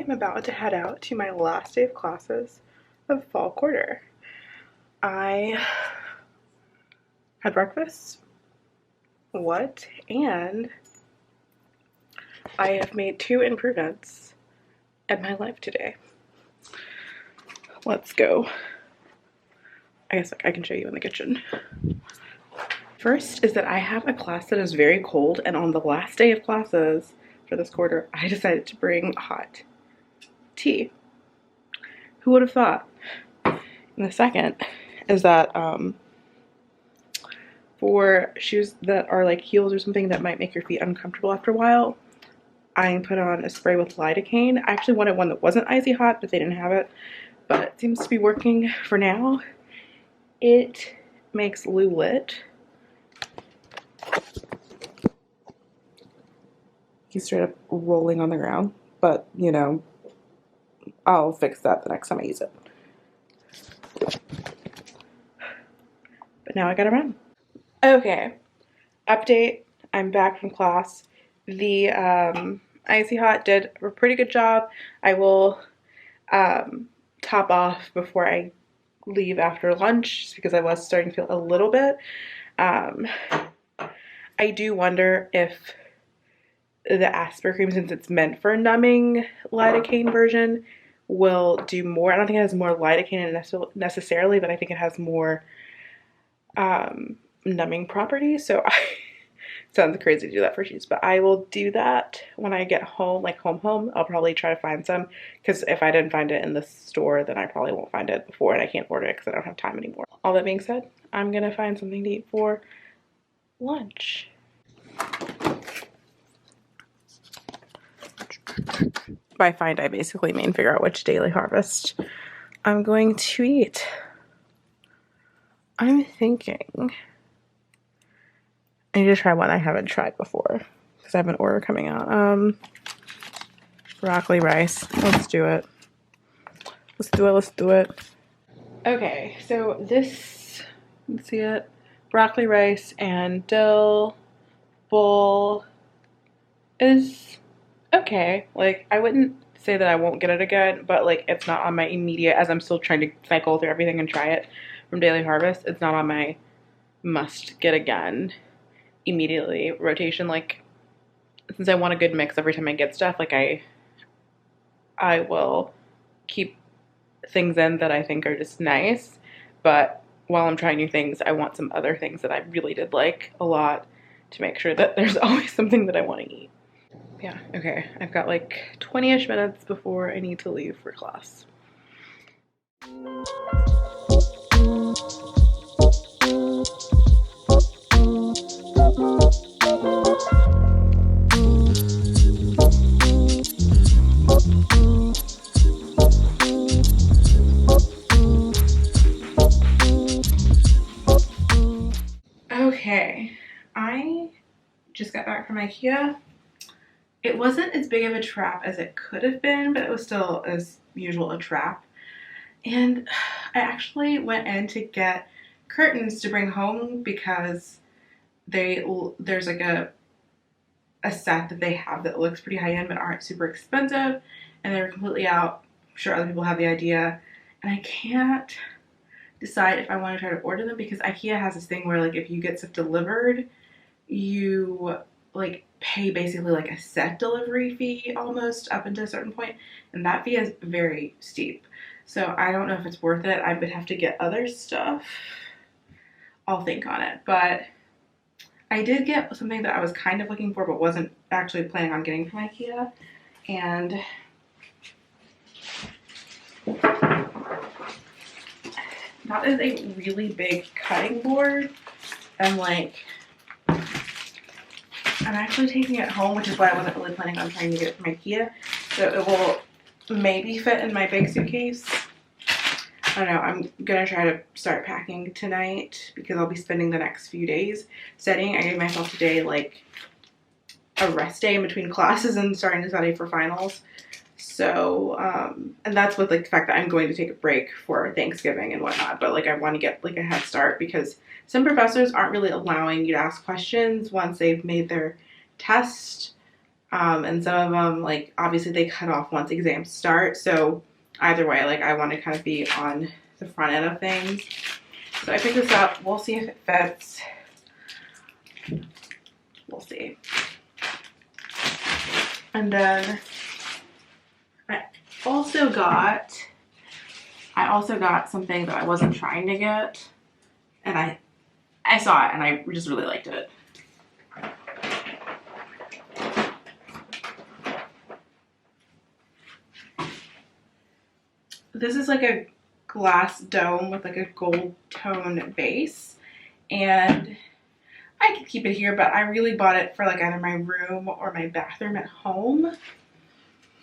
am about to head out to my last day of classes of fall quarter. I had breakfast, and I have made 2 improvements in my life today. Let's go. I guess I can show you in the kitchen. First is that I have a class that is very cold, and on the last day of classes for this quarter, I decided to bring hot tea. Who would have thought? And the second is that for shoes that are like heels or something that might make your feet uncomfortable after a while, I put on a spray with lidocaine. I actually wanted one that wasn't icy hot, but they didn't have it. But it seems to be working for now. It makes Lou lit. He's straight up rolling on the ground, but you know, I'll fix that the next time I use it. But now I gotta run. Okay, update. I'm back from class. The Icy Hot did a pretty good job. I will top off before I leave after lunch just because I was starting to feel a little bit. I do wonder if the Aspercream, since it's meant for a numbing lidocaine version, will do more. I don't think it has more lidocaine in it necessarily, but I think it has more numbing properties. So sounds crazy to do that for shoes, but I will do that when I get home, like home. I'll probably try to find some, because if I didn't find it in the store, then I probably won't find it before, and I can't order it because I don't have time anymore. All that being said, I'm gonna find something to eat for lunch. By find, I basically mean figure out which daily harvest I'm going to eat. I'm thinking I need to try one I haven't tried before because I have an order coming out. Broccoli rice. Let's do it. Let's do it. Okay, so this, let's see it. Broccoli rice and dill bowl is okay. Like, I wouldn't say that I won't get it again, but like it's not on my immediate, as I'm still trying to cycle through everything and try it from Daily Harvest, it's not on my must get again immediately rotation. Like, since I want a good mix every time I get stuff, like I will keep things in that I think are just nice, but while I'm trying new things, I want some other things that I really did like a lot to make sure that there's always something that I want to eat. Yeah, okay, I've got like 20-ish minutes before I need to leave for class. Okay, I just got back from IKEA. It wasn't as big of a trap as it could have been, but it was still, as usual, a trap. And I actually went in to get curtains to bring home because there's like a set that they have that looks pretty high end but aren't super expensive, and they're completely out. I'm sure other people have the idea, and I can't decide if I want to try to order them because IKEA has this thing where like if you get stuff delivered, you like pay basically like a set delivery fee almost up until a certain point, and that fee is very steep. So I don't know if it's worth it. I would have to get other stuff. I'll think on it, but I did get something that I was kind of looking for but wasn't actually planning on getting from IKEA, and that is a really big cutting board, and like I'm actually taking it home, which is why I wasn't really planning on trying to get it from IKEA. So it will maybe fit in my big suitcase. I don't know. I'm gonna try to start packing tonight because I'll be spending the next few days studying. I gave myself today like a rest day in between classes and starting to study for finals. So, and that's with like the fact that I'm going to take a break for Thanksgiving and whatnot, but like I want to get like a head start because some professors aren't really allowing you to ask questions once they've made their test And some of them, like, obviously they cut off once exams start. So either way, like, I want to kind of be on the front end of things. So I picked this up. We'll see if it fits. We'll see. And then I also got something that I wasn't trying to get, and I saw it and I just really liked it. This is like a glass dome with like a gold tone base, and I could keep it here, but I really bought it for like either my room or my bathroom at home.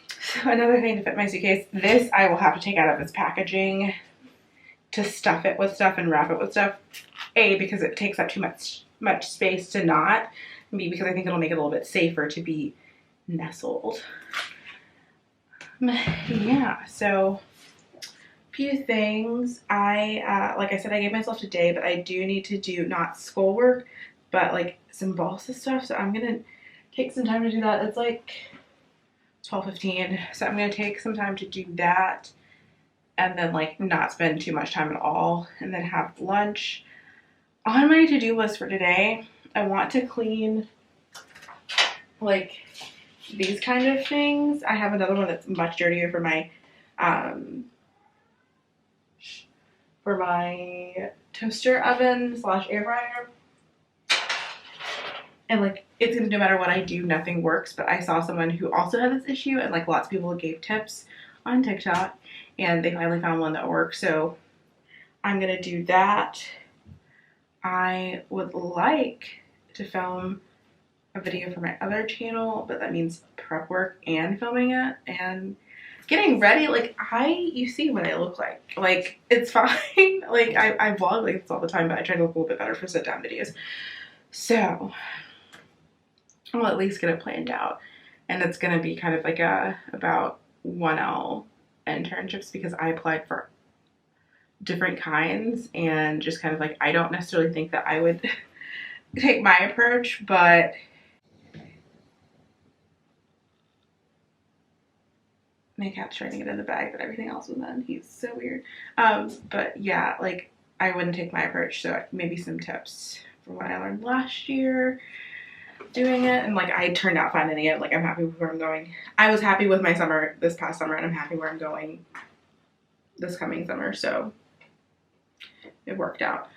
So another thing to fit my suitcase, this I will have to take out of its packaging to stuff it with stuff and wrap it with stuff. A, because it takes up too much space to not, and B, because I think it'll make it a little bit safer to be nestled. Yeah, so few things. Like I said, I gave myself today, but I do need to do not schoolwork, but like some balsa stuff. So I'm gonna take some time to do that. It's like 12:15, so I'm gonna take some time to do that, and then like not spend too much time at all, and then have lunch. On my to-do list for today, I want to clean like these kind of things. I have another one that's much dirtier for my toaster oven / air fryer. And like, it's gonna, no matter what I do, nothing works. But I saw someone who also had this issue, and like lots of people gave tips on TikTok, and they finally found one that works. So I'm gonna do that. I would like to film a video for my other channel, but that means prep work and filming it and getting ready. Like, you see what I look like. Like, it's fine. Like, I vlog like this all the time, but I try to look a little bit better for sit down videos. So I'll at least get it planned out. And it's gonna be kind of like about 1L internships, because I applied for different kinds, and just kind of like, I don't necessarily think that I would take my approach, but my cat's trying to get in the bag, but everything else was in. He's so weird. But yeah, like, I wouldn't take my approach. So maybe some tips from what I learned last year doing it, and like, I turned out fine in the end. Like, I'm happy with where I'm going. I was happy with my summer this past summer, and I'm happy where I'm going this coming summer. So it worked out.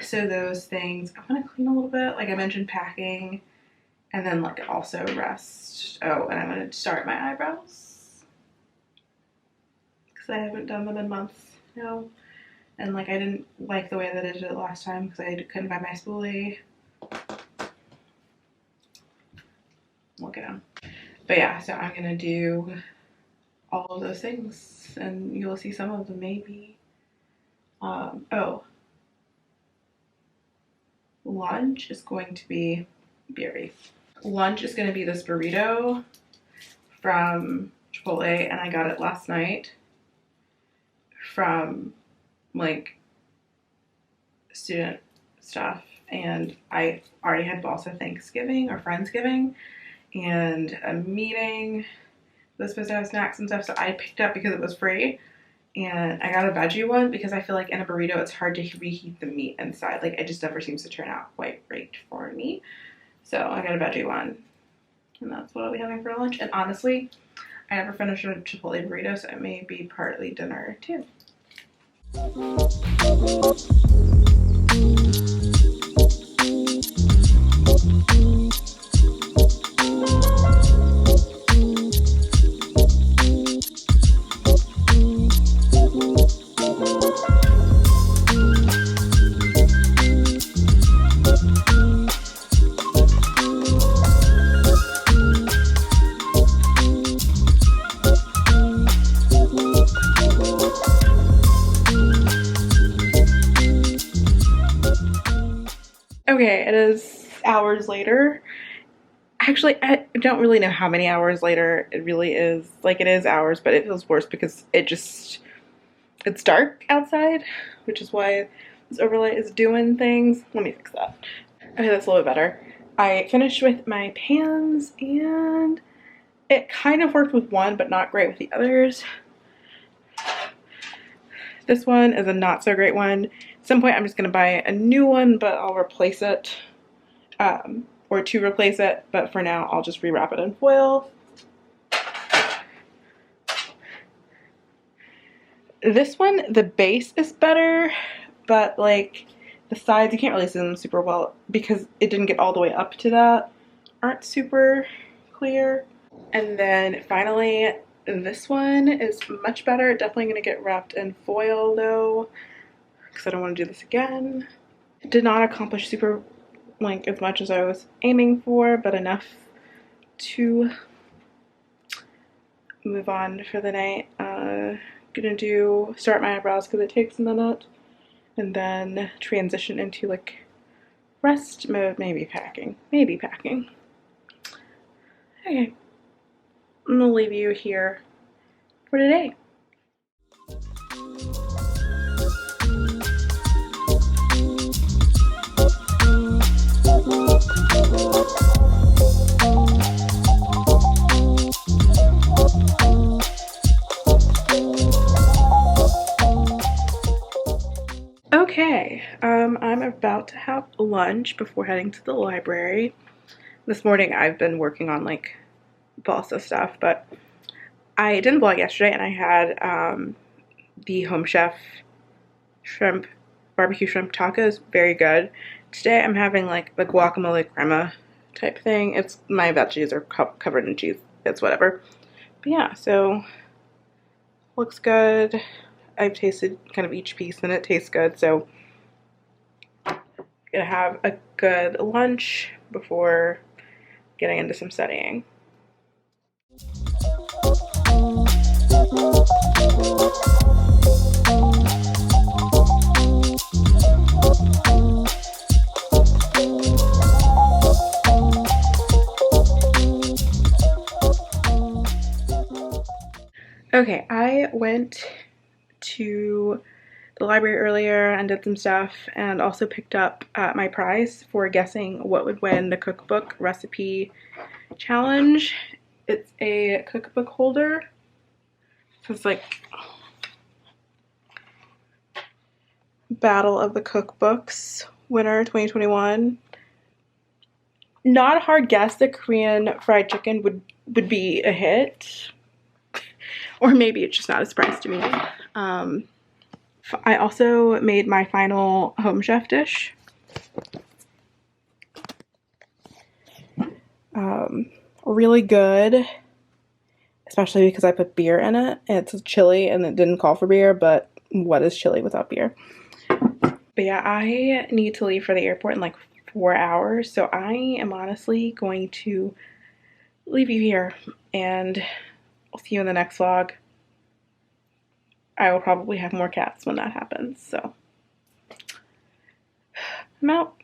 So those things. I want to clean a little bit. Like I mentioned, packing, and then like also rest. Oh, and I'm going to start my eyebrows, because I haven't done them in months now. And like, I didn't like the way that I did it last time, because I couldn't find my spoolie. Look at them. But yeah, so I'm going to do all of those things, and you'll see some of them maybe. Oh, lunch is going to be BRB. Lunch is going to be this burrito from Chipotle, and I got it last night from like student stuff, and I already had balsa Thanksgiving or Friendsgiving and a meeting that was supposed to have snacks and stuff, so I picked up because it was free. And I got a veggie one because I feel like in a burrito it's hard to reheat the meat inside. Like, it just never seems to turn out quite right for me. So I got a veggie one, and that's what I'll be having for lunch. And honestly, I never finished a Chipotle burrito, so it may be partly dinner too. Okay, it is hours later. Actually, I don't really know how many hours later it really is. Like, it is hours, but it feels worse because it's dark outside, which is why this overlay is doing things. Let me fix that. Okay, that's a little bit better. I finished with my pans and it kind of worked with one, but not great with the others. This one is a not so great one. At some point I'm just going to buy a new one, but I'll replace it, or to replace it, but for now I'll just rewrap it in foil. This one, the base is better, but like the sides, you can't really see them super well because it didn't get all the way up to that, aren't super clear. And then finally, this one is much better. Definitely going to get wrapped in foil though, because I don't want to do this again. It did not accomplish super like as much as I was aiming for, but enough to move on for the night. Gonna start my eyebrows because it takes a minute, and then transition into like rest mode, maybe packing. Okay, I'm gonna leave you here for today. Okay, I'm about to have lunch before heading to the library. This morning I've been working on like balsa stuff, but I didn't vlog yesterday and I had the Home Chef barbecue shrimp tacos, very good. Today I'm having like the guacamole crema type thing. It's my veggies are covered in cheese. It's whatever. But yeah, so looks good. I've tasted kind of each piece and it tastes good, so I'm gonna have a good lunch before getting into some studying. Okay, I went to the library earlier and did some stuff, and also picked up my prize for guessing what would win the cookbook recipe challenge. It's a cookbook holder. So it's like Battle of the Cookbooks winner 2021. Not a hard guess that Korean fried chicken would be a hit. Or maybe it's just not a surprise to me. I also made my final Home Chef dish. Really good, especially because I put beer in it. It's chili and it didn't call for beer, but what is chili without beer? But yeah, I need to leave for the airport in like 4 hours, so I am honestly going to leave you here, and I'll see you in the next vlog. I will probably have more cats when that happens, so I'm out.